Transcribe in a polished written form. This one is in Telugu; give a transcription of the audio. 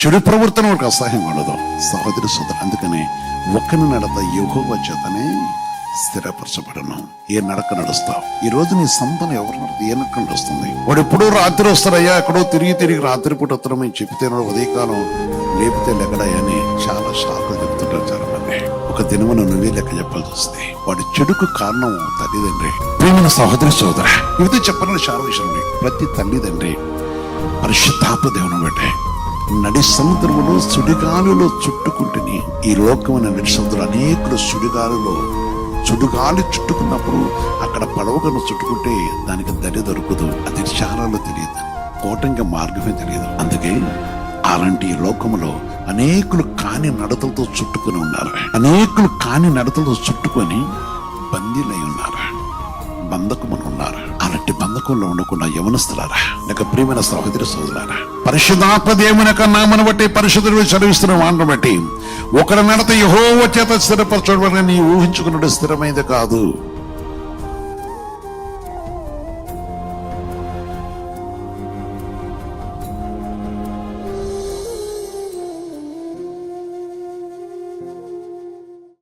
చెడు ప్రవర్తన వారికి అసహ్యం ఉండదు. సహోదరి సోదరు, అందుకనే ఒకని నడత యెహోవా చేతనే స్థిరపరచబడను. ఏ నడక నడుస్తావు? ఈ రోజు నీ సంతానం ఎవరు నడత ఏ నడక నడుస్తుంది? వాడు ఎప్పుడో రాత్రి వస్తారయ్యా, ఎక్కడో తిరిగి రాత్రిపూట వస్తారని చెప్తే ఉదయకాలం లేపితే లెక్కడయ్యా అని చాలా షాకులు చెప్తుంటారు చాలా మంది. ఒక దినమున నువ్వే లెక్క చెప్పాల్సి వస్తే వాడి చెడుకు కారణం తల్లిదండ్రి. ప్రేమైన సహోదరి సోదర, ఇది చెప్పాలని చాలా విషయం. ప్రతి తల్లిదండ్రి పరిశుద్ధాత్మ దేవుని బట్టే నడి సముద్రములో సుడిగాలిలో చుట్టుకుంటుని ఈ లోకమైన నడి సముద్రం అనేకులు సుడిగాలి చుట్టుకున్నప్పుడు అక్కడ పడవగను చుట్టుకుంటే దానికి దరి దొరకదు. అది చారాలో తెలియదు, కోటంగా మార్గమే తెలియదు. అందుకే అలాంటి ఈ లోకములో అనేకులు కాని నడతలతో చుట్టుకుని ఉన్నారు. అనేకులు కాని నడతలతో చుట్టుకొని బందీలై ఉన్నారు, బంధకమును ఉన్నారు. అలాంటి బంధకంలో ఉండకుండా యవనస్తులారా, నాకు ప్రియమైన సహోదరి సోదరులారా, పరిశుద్ధాత్మ దేవుని యొక్క నామను బట్టి పరిశుద్ధుడు చదివిస్తున్న వాటిని బట్టి ఒకరి నడత యెహోవా చేత స్థిరపరచడం నీ ఊహించుకున్నట్టు స్థిరమైనది కాదు.